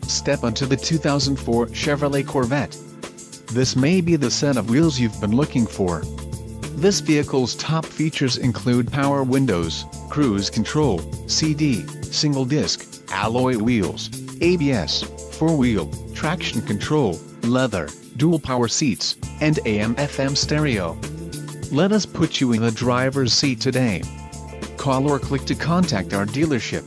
Step onto the 2004 Chevrolet Corvette. This may be the set of wheels you've been looking for. This vehicle's top features include power windows, cruise control, CD, single disc, alloy wheels, ABS, 4-wheel, traction control, leather, dual power seats, and AM/FM stereo. Let us put you in the driver's seat today. Call or click to contact our dealership.